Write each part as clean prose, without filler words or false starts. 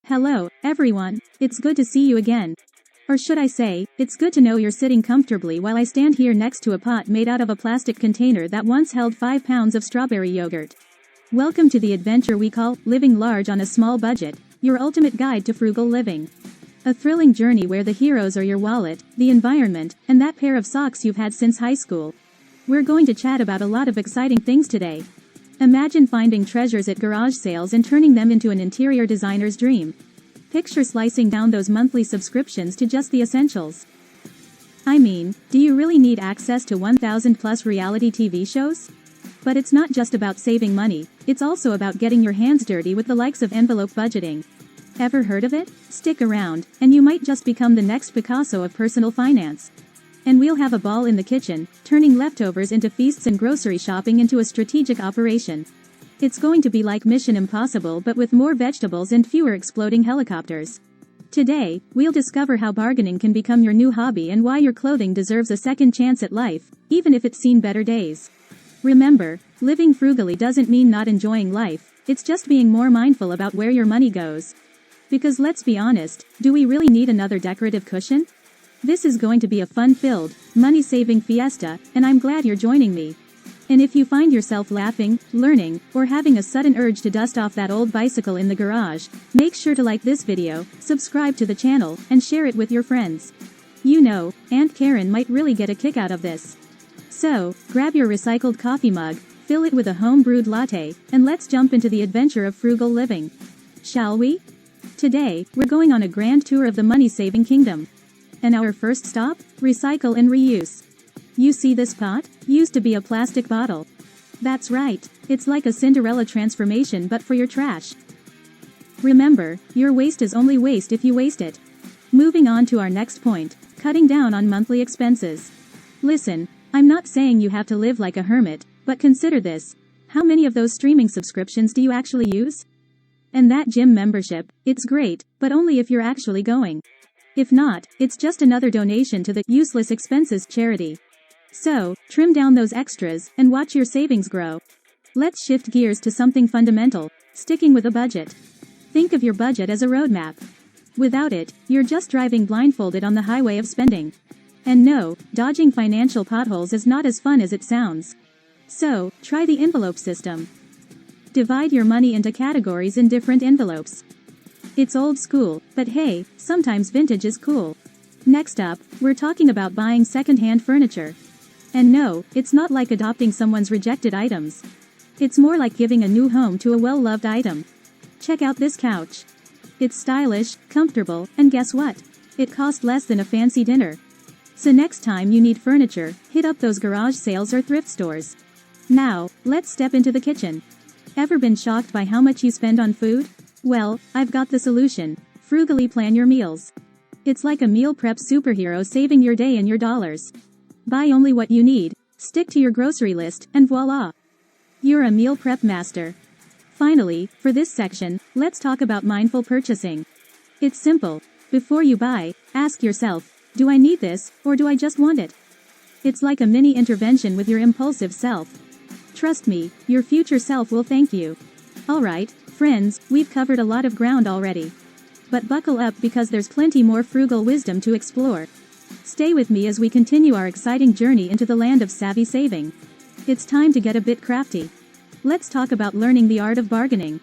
Hello, everyone. It's good to see you again. Or should I say, it's good to know you're sitting comfortably while I stand here next to a pot made out of a plastic container that once held 5 pounds of strawberry yogurt. Welcome to the adventure we call Living Large on a Small Budget, your ultimate guide to frugal living. A thrilling journey where the heroes are your wallet, the environment, and that pair of socks you've had since high school. We're going to chat about a lot of exciting things today. Imagine finding treasures at garage sales and turning them into an interior designer's dream. Picture slicing down those monthly subscriptions to just the essentials. I mean, do you really need access to 1,000 plus reality TV shows? But it's not just about saving money, it's also about getting your hands dirty with the likes of envelope budgeting. Ever heard of it? Stick around, and you might just become the next Picasso of personal finance. And we'll have a ball in the kitchen, turning leftovers into feasts and grocery shopping into a strategic operation. It's going to be like Mission Impossible but with more vegetables and fewer exploding helicopters. Today, we'll discover how bargaining can become your new hobby and why your clothing deserves a second chance at life, even if it's seen better days. Remember, living frugally doesn't mean not enjoying life, it's just being more mindful about where your money goes. Because let's be honest, do we really need another decorative cushion? This is going to be a fun-filled, money-saving fiesta, and I'm glad you're joining me. And if you find yourself laughing, learning, or having a sudden urge to dust off that old bicycle in the garage, make sure to like this video, subscribe to the channel, and share it with your friends. You know, Aunt Karen might really get a kick out of this. So, grab your recycled coffee mug, fill it with a home-brewed latte, and let's jump into the adventure of frugal living. Shall we? Today, we're going on a grand tour of the money-saving kingdom. And our first stop? Recycle and reuse. You see this pot? Used to be a plastic bottle. That's right, it's like a Cinderella transformation but for your trash. Remember, your waste is only waste if you waste it. Moving on to our next point, cutting down on monthly expenses. Listen, I'm not saying you have to live like a hermit, but consider this. How many of those streaming subscriptions do you actually use? And that gym membership, it's great, but only if you're actually going. If not, it's just another donation to the useless expenses charity. So, trim down those extras, and watch your savings grow. Let's shift gears to something fundamental, sticking with a budget. Think of your budget as a roadmap. Without it, you're just driving blindfolded on the highway of spending. And no, dodging financial potholes is not as fun as it sounds. So, try the envelope system. Divide your money into categories in different envelopes. It's old school, but hey, sometimes vintage is cool. Next up, we're talking about buying second-hand furniture. And no, it's not like adopting someone's rejected items. It's more like giving a new home to a well-loved item. Check out this couch. It's stylish, comfortable, and guess what? It cost less than a fancy dinner. So next time you need furniture, hit up those garage sales or thrift stores. Now, let's step into the kitchen. Ever been shocked by how much you spend on food? Well, I've got the solution. Frugally plan your meals. It's like a meal prep superhero saving your day and your dollars. Buy only what you need, stick to your grocery list, and voila! You're a meal prep master. Finally, for this section, let's talk about mindful purchasing. It's simple. Before you buy, ask yourself, do I need this, or do I just want it? It's like a mini intervention with your impulsive self. Trust me, your future self will thank you. Alright, friends, we've covered a lot of ground already. But buckle up because there's plenty more frugal wisdom to explore. Stay with me as we continue our exciting journey into the land of savvy saving. It's time to get a bit crafty. Let's talk about learning the art of bargaining.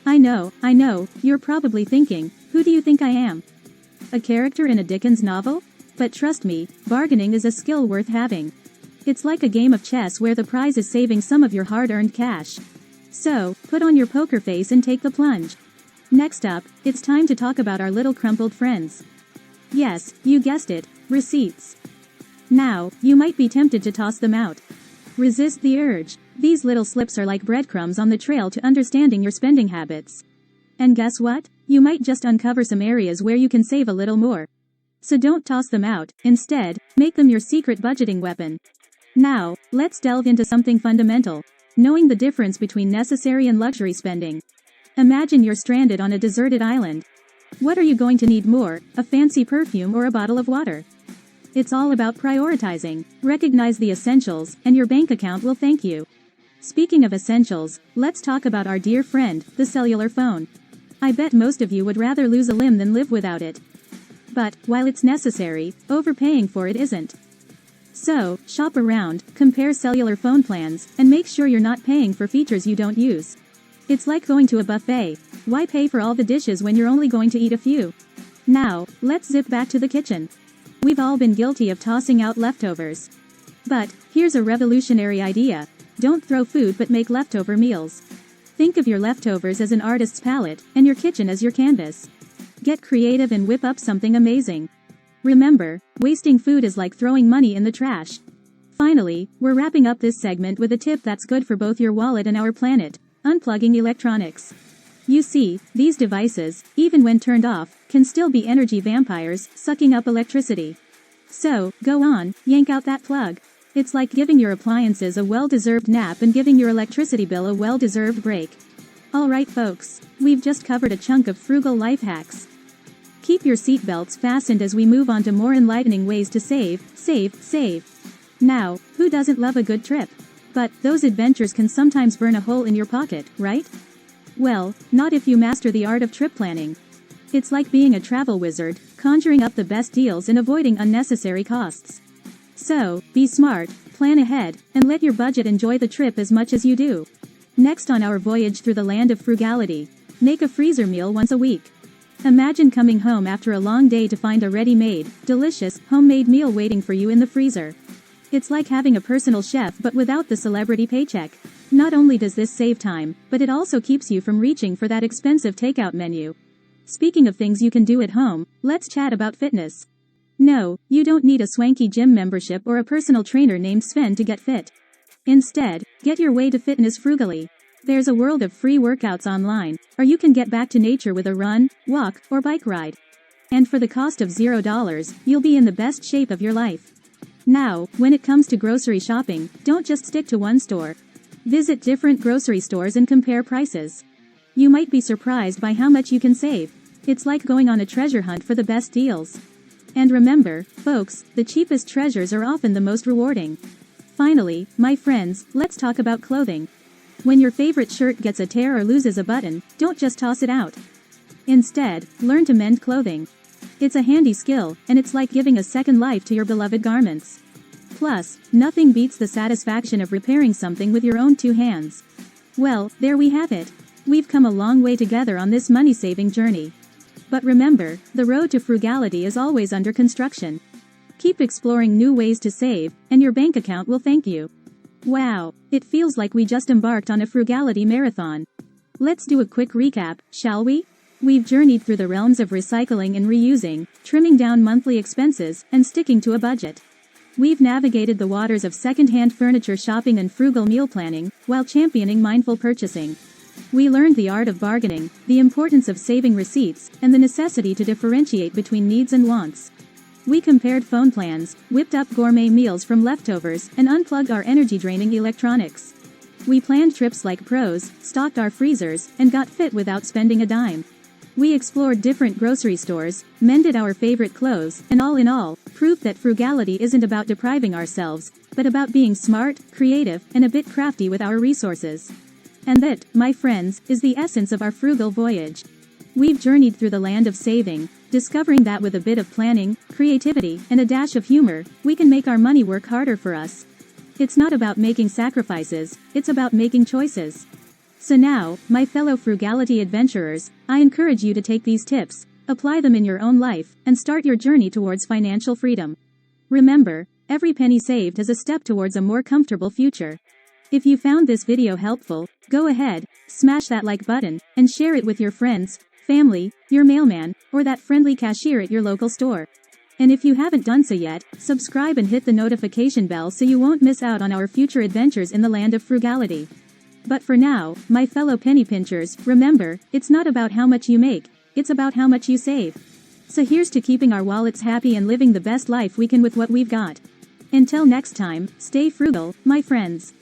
I know, you're probably thinking, who do you think I am? A character in a Dickens novel? But trust me, bargaining is a skill worth having. It's like a game of chess where the prize is saving some of your hard-earned cash. So, put on your poker face and take the plunge. Next up, it's time to talk about our little crumpled friends. Yes, you guessed it, receipts. Now, you might be tempted to toss them out. Resist the urge. These little slips are like breadcrumbs on the trail to understanding your spending habits. And guess what? You might just uncover some areas where you can save a little more. So don't toss them out, instead, make them your secret budgeting weapon. Now, let's delve into something fundamental. Knowing the difference between necessary and luxury spending. Imagine you're stranded on a deserted island. What are you going to need more, a fancy perfume or a bottle of water? It's all about prioritizing. Recognize the essentials, and your bank account will thank you. Speaking of essentials, let's talk about our dear friend, the cellular phone. I bet most of you would rather lose a limb than live without it. But, while it's necessary, overpaying for it isn't. So, shop around, compare cellular phone plans, and make sure you're not paying for features you don't use. It's like going to a buffet. Why pay for all the dishes when you're only going to eat a few? Now, let's zip back to the kitchen. We've all been guilty of tossing out leftovers. But, here's a revolutionary idea. Don't throw food but make leftover meals. Think of your leftovers as an artist's palette, and your kitchen as your canvas. Get creative and whip up something amazing. Remember, wasting food is like throwing money in the trash. Finally, we're wrapping up this segment with a tip that's good for both your wallet and our planet: unplugging electronics. You see, these devices, even when turned off, can still be energy vampires, sucking up electricity. So, go on, yank out that plug. It's like giving your appliances a well-deserved nap and giving your electricity bill a well-deserved break. Alright folks, we've just covered a chunk of frugal life hacks. Keep your seatbelts fastened as we move on to more enlightening ways to save. Now, who doesn't love a good trip? But, those adventures can sometimes burn a hole in your pocket, right? Well, not if you master the art of trip planning. It's like being a travel wizard, conjuring up the best deals and avoiding unnecessary costs. So, be smart, plan ahead, and let your budget enjoy the trip as much as you do. Next on our voyage through the land of frugality, make a freezer meal once a week. Imagine coming home after a long day to find a ready-made, delicious, homemade meal waiting for you in the freezer. It's like having a personal chef but without the celebrity paycheck. Not only does this save time, but it also keeps you from reaching for that expensive takeout menu. Speaking of things you can do at home, let's chat about fitness. No, you don't need a swanky gym membership or a personal trainer named Sven to get fit. Instead, get your way to fitness frugally. There's a world of free workouts online, or you can get back to nature with a run, walk, or bike ride. And for the cost of $0, you'll be in the best shape of your life. Now, when it comes to grocery shopping, don't just stick to one store. Visit different grocery stores and compare prices. You might be surprised by how much you can save. It's like going on a treasure hunt for the best deals. And remember, folks, the cheapest treasures are often the most rewarding. Finally, my friends, let's talk about clothing. When your favorite shirt gets a tear or loses a button, don't just toss it out. Instead, learn to mend clothing. It's a handy skill, and it's like giving a second life to your beloved garments. Plus, nothing beats the satisfaction of repairing something with your own two hands. Well, there we have it. We've come a long way together on this money-saving journey. But remember, the road to frugality is always under construction. Keep exploring new ways to save, and your bank account will thank you. Wow, it feels like we just embarked on a frugality marathon. Let's do a quick recap, shall we? We've journeyed through the realms of recycling and reusing, trimming down monthly expenses, and sticking to a budget. We've navigated the waters of second-hand furniture shopping and frugal meal planning, while championing mindful purchasing. We learned the art of bargaining, the importance of saving receipts, and the necessity to differentiate between needs and wants. We compared phone plans, whipped up gourmet meals from leftovers, and unplugged our energy-draining electronics. We planned trips like pros, stocked our freezers, and got fit without spending a dime. We explored different grocery stores, mended our favorite clothes, and all in all, proved that frugality isn't about depriving ourselves, but about being smart, creative, and a bit crafty with our resources. And that, my friends, is the essence of our frugal voyage. We've journeyed through the land of saving, discovering that with a bit of planning, creativity, and a dash of humor, we can make our money work harder for us. It's not about making sacrifices, it's about making choices. So now, my fellow frugality adventurers, I encourage you to take these tips, apply them in your own life, and start your journey towards financial freedom. Remember, every penny saved is a step towards a more comfortable future. If you found this video helpful, go ahead, smash that like button, and share it with your friends, family, your mailman, or that friendly cashier at your local store. And if you haven't done so yet, subscribe and hit the notification bell so you won't miss out on our future adventures in the land of frugality. But for now, my fellow penny pinchers, remember, it's not about how much you make, it's about how much you save. So here's to keeping our wallets happy and living the best life we can with what we've got. Until next time, stay frugal, my friends.